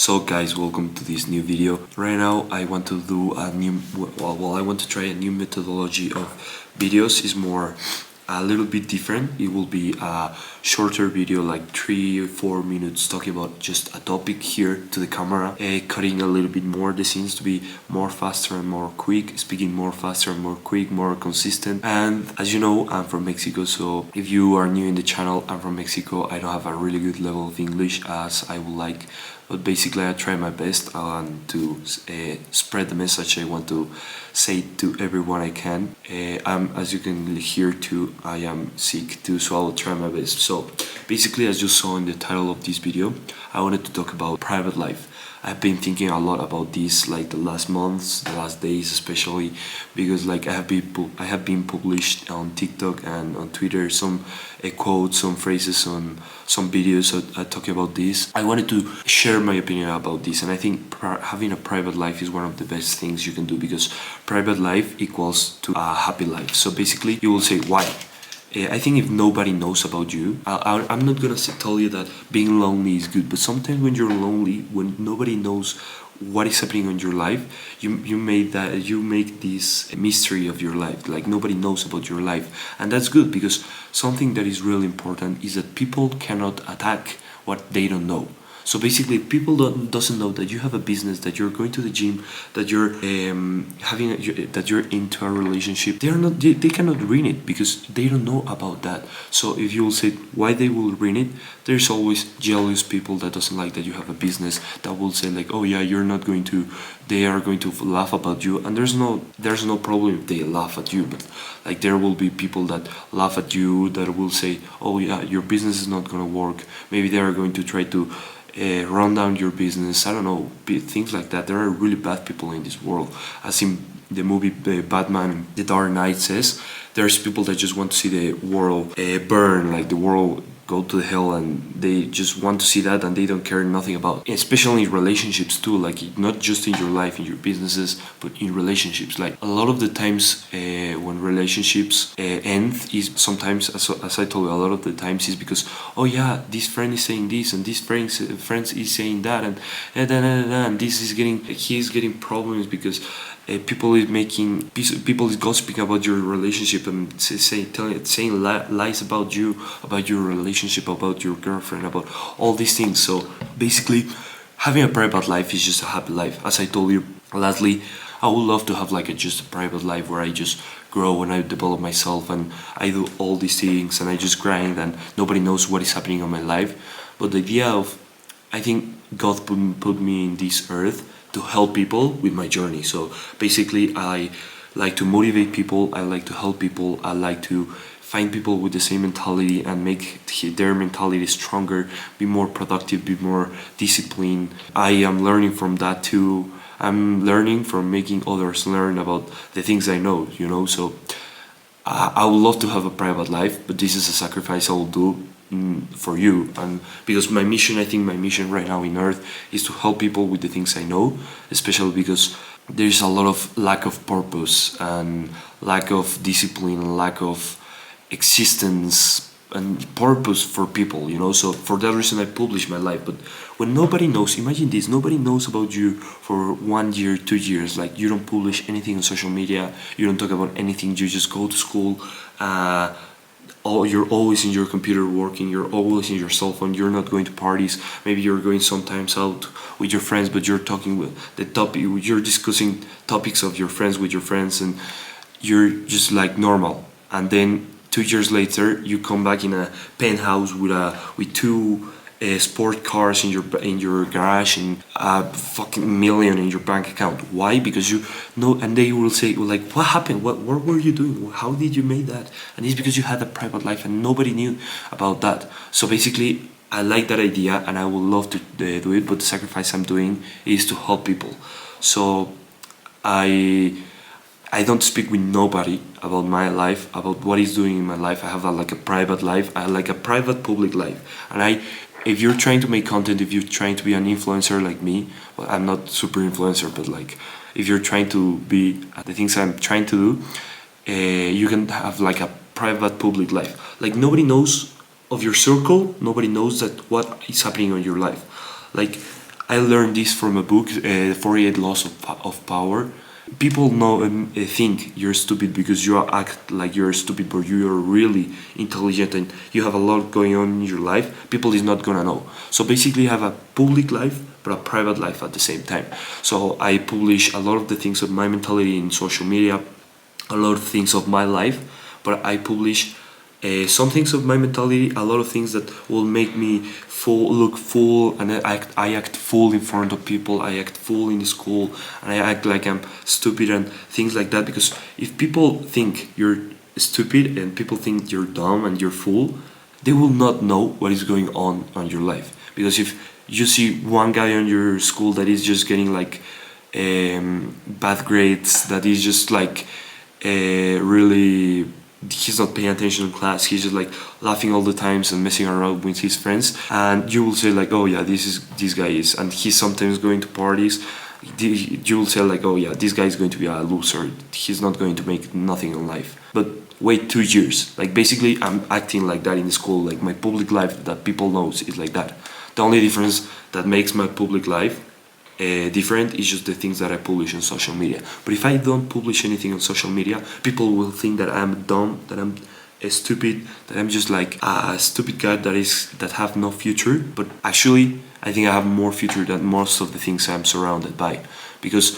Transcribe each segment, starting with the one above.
So guys, welcome to this new video. Right now I want to do a new, I want to try a new methodology of videos. It's a little bit different. It will be a shorter video, like 3 or 4 minutes, talking about just a topic here to the camera, cutting a little bit more the scenes to be more faster and more quick, speaking more faster and more quick, more consistent. And as you know, I'm from Mexico, so if you are new in the channel, I'm from Mexico. I don't have a really good level of English as I would like, but basically I try my best to spread the message I want to say to everyone I can. As you can hear too, I am sick too, so I'll try my best. So basically, as you saw in the title of this video, I wanted to talk about private life. I've been thinking a lot about this, like the last months, the last days especially, because like I have been published on TikTok and on Twitter some quotes, some phrases, on some videos talking about this. I wanted to share my opinion about this, and I think having a private life is one of the best things you can do, because private life equals to a happy life. So basically, you will say, why? I think if nobody knows about you, I'm not gonna tell you that being lonely is good, but sometimes when you're lonely, when nobody knows what is happening in your life, you make this mystery of your life, like nobody knows about your life, and that's good, because something that is really important is that people cannot attack what they don't know. So basically, people doesn't know that you have a business, that you're going to the gym, that you're that you're into a relationship. They cannot ruin it because they don't know about that. So if you will say why they will ruin it, there's always jealous people that doesn't like that you have a business, that will say like, oh yeah, they are going to laugh about you, and there's no problem if they laugh at you, but like there will be people that laugh at you, that will say, oh yeah, your business is not gonna work. Maybe they are going to try to run down your business. I don't know, things like that. There are really bad people in this world. As in the movie Batman, The Dark Knight says, there's people that just want to see the world burn, like the world go to hell, and they just want to see that, and they don't care nothing about it. Especially in relationships too, like not just in your life, in your businesses, but in relationships. Like a lot of the times when relationships end, is sometimes, as I told you, a lot of the times is because, oh yeah, this friend is saying this, and this friend is saying that, and he's getting problems because people is gossiping about your relationship, and saying lies about you, about your relationship, about your girlfriend, about all these things. So basically, having a private life is just a happy life. As I told you, lastly, I would love to have like just a private life where I just grow and I develop myself and I do all these things and I just grind and nobody knows what is happening in my life. But the idea of, I think God put me in this earth to help people with my journey. So basically, I like to motivate people, I like to help people, I like to find people with the same mentality and make their mentality stronger, be more productive, be more disciplined. I am learning from that too. I'm learning from making others learn about the things I know, so I would love to have a private life, but this is a sacrifice I will do for you, and because my mission right now in earth is to help people with the things I know, especially because there's a lot of lack of purpose and lack of discipline, lack of existence and purpose for people, so for that reason I publish my life. But when nobody knows, imagine this, nobody knows about you for 1 year, 2 years, like you don't publish anything on social media, you don't talk about anything, you just go to school, you're always in your computer working, you're always in your cell phone, you're not going to parties, maybe you're going sometimes out with your friends, but you're talking with you're discussing topics of your friends with your friends, and you're just like normal. And then 2 years later, you come back in a penthouse with two sport cars in your garage and a fucking million in your bank account. Why? Because you know, and they will say like, what happened? What were you doing? How did you make that? And it's because you had a private life and nobody knew about that. So basically, I like that idea and I would love to do it, but the sacrifice I'm doing is to help people. So I don't speak with nobody about my life, about what he's doing in my life. I have like a private life, I like a private public life. And if you're trying to make content, if you're trying to be an influencer like me, well, I'm not super influencer, but like if you're trying to be the things I'm trying to do, you can have like a private public life. Like nobody knows of your circle, nobody knows that what is happening in your life. Like I learned this from a book, 48 Laws of Power. People know and think you're stupid because you act like you're stupid, but you are really intelligent and you have a lot going on in your life. People is not gonna know. So basically, have a public life but a private life at the same time. So I publish a lot of the things of my mentality in social media, a lot of things of my life, but I publish some things of my mentality, a lot of things that will make me look full, and I act full in front of people, I act full in school, and I act like I'm stupid and things like that. Because if people think you're stupid and people think you're dumb and you're full, they will not know what is going on your life. Because if you see one guy on your school that is just getting like bad grades, that is just like really, he's not paying attention in class, he's just like laughing all the times and messing around with his friends, and you will say like, oh yeah, this guy is, and he's sometimes going to parties, you will say like, oh yeah, this guy is going to be a loser, he's not going to make nothing in life. But wait 2 years, like basically I'm acting like that in school, like my public life that people knows is like that. The only difference that makes my public life different is just the things that I publish on social media. But if I don't publish anything on social media, people will think that I'm dumb, that I'm stupid, that I'm just like a stupid guy that have no future. But actually, I think I have more future than most of the things I'm surrounded by, because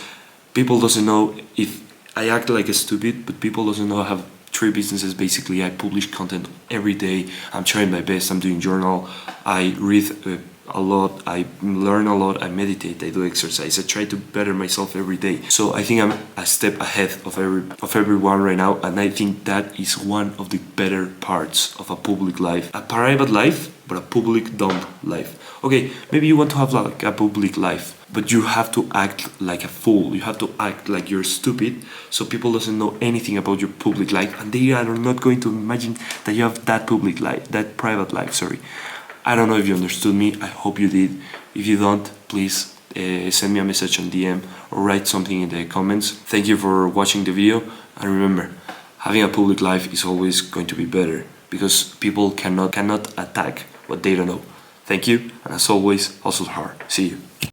people doesn't know if I act like a stupid, but people doesn't know I have 3 businesses. Basically, I publish content every day. I'm trying my best. I'm doing journal. I read a lot, I learn a lot, I meditate, I do exercise, I try to better myself every day. So I think I'm a step ahead of everyone right now, and I think that is one of the better parts of a public life. A private life, but a public dumb life. Okay, maybe you want to have like a public life, but you have to act like a fool, you have to act like you're stupid, so people doesn't know anything about your public life, and they are not going to imagine that you have that public life, that private life, sorry. I don't know if you understood me, I hope you did. If you don't, please send me a message on DM or write something in the comments. Thank you for watching the video, and remember, having a public life is always going to be better, because people cannot attack what they don't know. Thank you, and as always, hustle hard. See you.